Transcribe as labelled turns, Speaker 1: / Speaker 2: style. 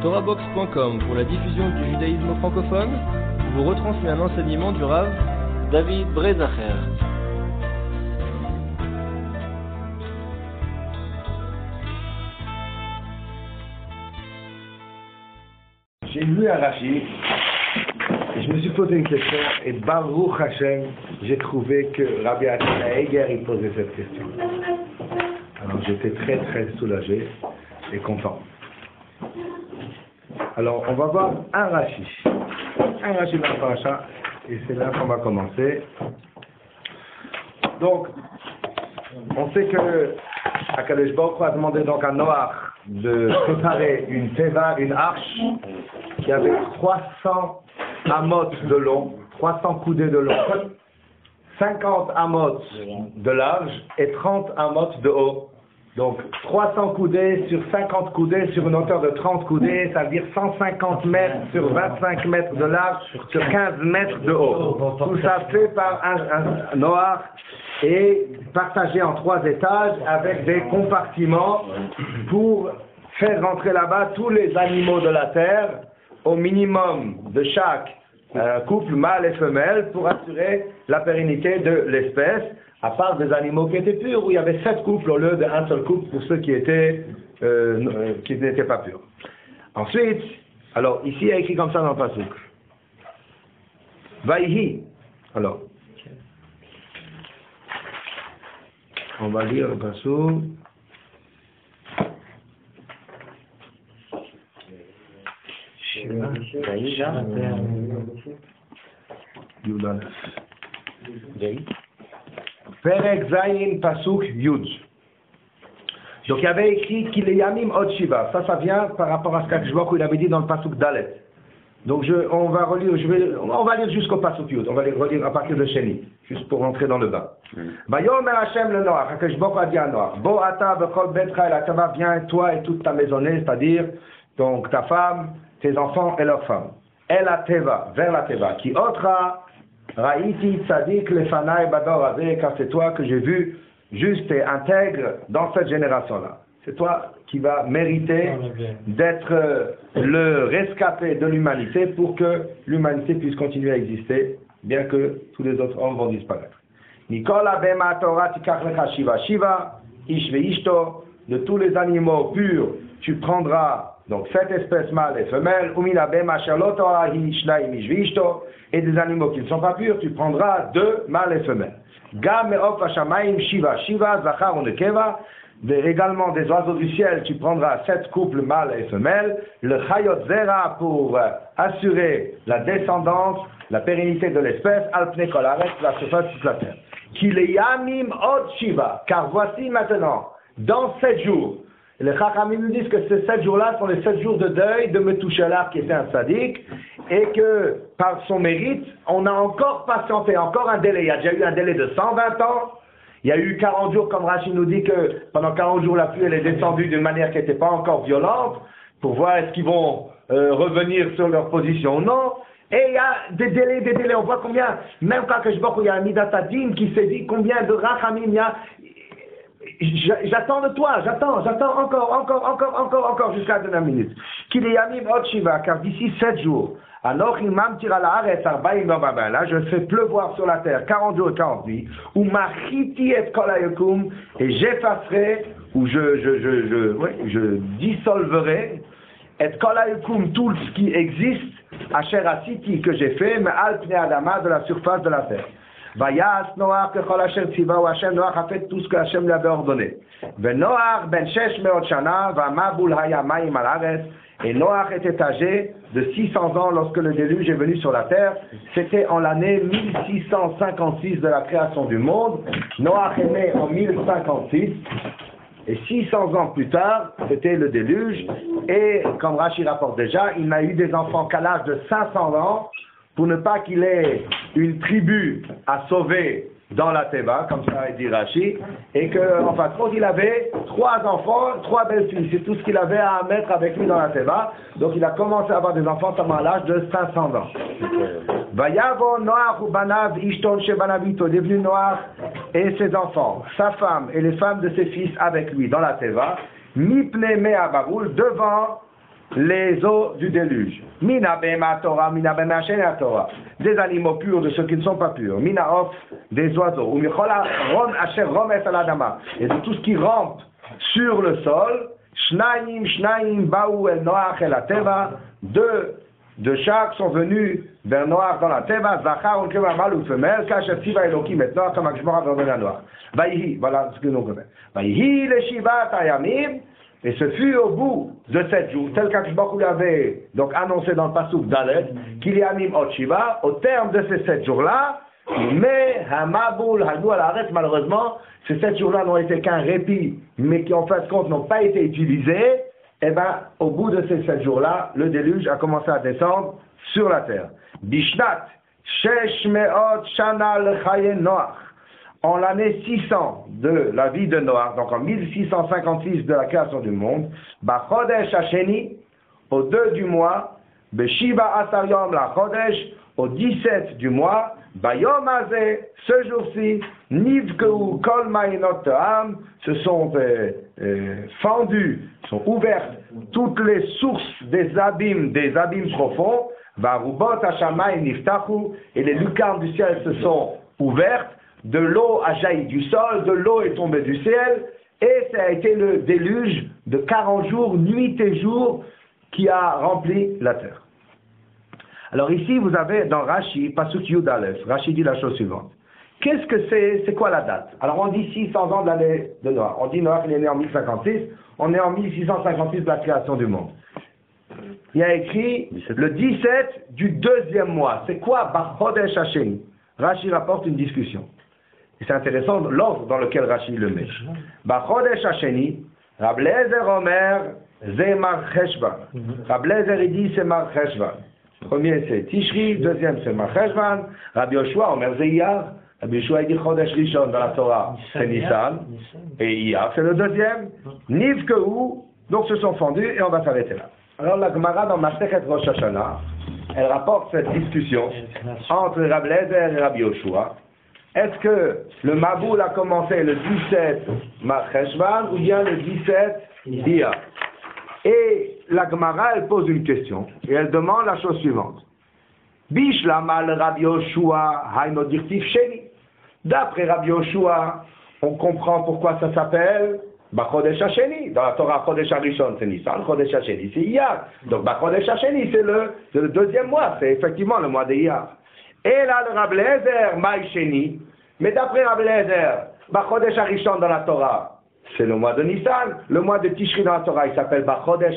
Speaker 1: Torahbox.com pour la diffusion du judaïsme francophone vous retransmet un enseignement du Rav David Brezacher.
Speaker 2: J'ai lu un Rashi et je me suis posé une question et Baruch Hashem, j'ai trouvé que Rabbi Akiva Eger il posait cette question. Alors j'étais très soulagé et content. Alors on va voir un Rashi dans la paracha et c'est là qu'on va commencer. Donc on sait que Akadosh Baruch Hu a demandé donc à Noach de préparer une teva, une arche qui avait 300 amotes de long, 300 coudées de long, 50 amotes de large et 30 amotes de haut. Donc 300 coudées sur 50 coudées sur une hauteur de 30 coudées, ça veut dire 150 mètres sur 25 mètres de large sur 15 mètres de haut. Tout ça fait par un Noach et partagé en 3 étages avec des compartiments pour faire rentrer là-bas tous les animaux de la terre au minimum de chaque couple mâle et femelle pour assurer la pérennité de l'espèce, à part des animaux qui étaient purs où il y avait 7 couples au lieu d'un seul couple pour ceux qui n'étaient pas purs. Ensuite, alors ici il y a écrit comme ça dans le pasuk. Vaïhi. Alors, on va lire le pasuk. Perek Zayin Pasuk Yud. Donc il y avait écrit qu'il est Yamim Od Shiva. Ça vient par rapport à ce qu'il avait dit dans le Pasuk Dalet. Donc on va lire jusqu'au Pasuk Yud. On va les relire à partir de Sheni, juste pour rentrer dans le bas. Vayomer Hashem le Noach. Akadosh Baruch Hu a dit à Noach, Bo ata v'chol betra el atava, viens toi et toute ta maisonnée, c'est-à-dire donc ta femme, tes enfants et leurs femmes. El ateva, vers la teva, qui otra Raïti tzadik lefanai bador azeh, car c'est toi que j'ai vu juste et intègre dans cette génération-là. C'est toi qui vas mériter d'être le rescapé de l'humanité pour que l'humanité puisse continuer à exister, bien que tous les autres hommes vont disparaître. Nikola bema Torah tikach lecha shiva shiva, ish veishto, de tous les animaux purs, tu prendras donc 7 espèces mâles et femelles, et des animaux qui ne sont pas purs, tu prendras 2 mâles et femelles. Également des oiseaux du ciel, tu prendras 7 couples mâles et femelles. Le chayot zera pour assurer la descendance, la pérennité de l'espèce, alpne kol haaretz, la surface de la terre. Kileyamim od shiva, car voici maintenant, dans 7 jours, les Chachamim nous disent que ces 7 jours-là sont les 7 jours de deuil de Metouchelach qui était un sadique et que par son mérite, on a encore patienté, encore un délai. Il y a déjà eu un délai de 120 ans, il y a eu 40 jours, comme Rachid nous dit que pendant 40 jours la pluie elle est descendue d'une manière qui n'était pas encore violente pour voir est-ce qu'ils vont revenir sur leur position ou non. Et il y a des délais, on voit combien, même quand il y a un Midatadin qui s'est dit combien de Rachamim il y a. J'attends de toi, j'attends encore jusqu'à la dernière minute. Qu'il est Yamim Od Shiva, car d'ici 7 jours, alors imam tira la haaretz arba'im yom, là je fais pleuvoir sur la terre 40 jours et 40 nuits, ou machiti et kol hayakum, et j'effacerai, ou je dissolverai, et kol hayakum, tout ce qui existe, asher asiti, que j'ai fait, mais al pnei adama, de la surface de la terre. Vayas Noach kechol asher tziva, ou Hashem Noach a fait tout ce que Hashem lui avait ordonné. Noach ben 600 shana, va'mabul hayamayim al haaretz, et Noach était âgé de 600 ans lorsque le déluge est venu sur la terre. C'était en l'année 1656 de la création du monde. Noach est né en 1056. Et 600 ans plus tard, c'était le déluge. Et comme Rashi rapporte déjà, il n'a eu des enfants qu'à l'âge de 500 ans pour ne pas qu'il ait une tribu à sauver dans la Teva, comme ça dit Rashi, et que, enfin, il avait 3 enfants, 3 belles-filles, c'est tout ce qu'il avait à mettre avec lui dans la Teva, donc il a commencé à avoir des enfants seulement à l'âge de 500 ans. Vayavo Noach ou Banav Ishton Shebanavito, est devenu Noach et ses enfants, sa femme et les femmes de ses fils avec lui dans la Teva, Mipne Mea Baroul, devant les eaux du déluge. Mina bema Torah, mina bema shena Torah. Des animaux purs de ceux qui ne sont pas purs. Mina of, des oiseaux. Ou michola rom asher romes aladama. Et de tout ce qui rampe sur le sol. Shnaim baou el Noach el ateva. Deux de chaque sont venus vers Noach dans la teva. Zachar on keva mal ou femelle. Kachet siva elokim et Noach comme Akshmora dans la Noach. Vaïhi, voilà ce que nous connaissons. Vaïhi le shivat ayamim. Et ce fut au bout de 7 jours, tel qu'Akshbok l'avait donc annoncé dans le Passouk d'Alet, qu'il y a mis au Shiva, au terme de ces 7 jours-là, mais Hamaboul, Hadou al Aret, malheureusement, ces 7 jours-là n'ont été qu'un répit, mais qui en fin de compte n'ont pas été utilisés, et bien, au bout de ces 7 jours-là, le déluge a commencé à descendre sur la terre. Bishnat, Shesh Meot Shana Lechaye Noach. En l'année 600 de la vie de Noach, donc en 1656 de la création du monde, Bachodesh Hasheni, au 2 du mois, Beshiba Asar Yom la Chodesh, au 17 du mois, Bayom Hazeh, ce jour-ci, Nivkeu Kol Ma'inot Ta'am, se sont fendues, sont ouvertes toutes les sources des abîmes profonds, Varubot Hashamayim Niftachu, et les lucarnes du ciel se sont ouvertes. De l'eau a jailli du sol, de l'eau est tombée du ciel, et ça a été le déluge de 40 jours, nuit et jour, qui a rempli la terre. Alors ici, vous avez dans Rashi, Pasuk Yud Aleph, Rashi dit la chose suivante. Qu'est-ce que c'est quoi la date? Alors on dit 600 ans de l'année de Noach. On dit Noach il est né en 1056, on est en 1656 de la création du monde. Il y a écrit le 17 du deuxième mois. C'est quoi Bachodesh Hasheni? Rashi rapporte une discussion. Et c'est intéressant l'ordre dans lequel Rashi le met. Bachodesh Hasheni, Rab Lezer Omer, Ze Mar Cheshvan. Rab Lezer il dit c'est Mar Cheshvan. Premier c'est Tishri, deuxième c'est Mar Cheshvan. Rabbi Yoshua Omer Ze Iyar. Rabbi Yoshua il dit Chodesh Rishon dans la Torah, c'est Nissan. Et Iyar c'est le deuxième. Nivkeu, donc se sont fondus et on va s'arrêter là. Alors la Gemara dans Masechet Rosh Hashanah, elle rapporte cette discussion entre Rab Lezer et Rabbi Yoshua. Est-ce que le Maboul a commencé le 17 Mar Cheshvan ou bien le 17 Iyar? Et la Gemara, elle pose une question et elle demande la chose suivante. Bishlama le Rabbi Yoshua hayno dirtiv sheni. D'après Rabbi Yoshua, on comprend pourquoi ça s'appelle Bachodesh Hasheni. Dans la Torah, Chodesh Harishon, c'est Nissan, Chodesh Hasheni, c'est Iyar. Donc Bachodesh Hasheni, c'est le deuxième mois, c'est effectivement le mois de Iyar. Et là, le Rab Lezer, Maï Sheni, mais d'après Rab Lezer, Bachodesh Harishon dans la Torah, c'est le mois de Nissan. Le mois de Tishri dans la Torah, il s'appelle Bachodesh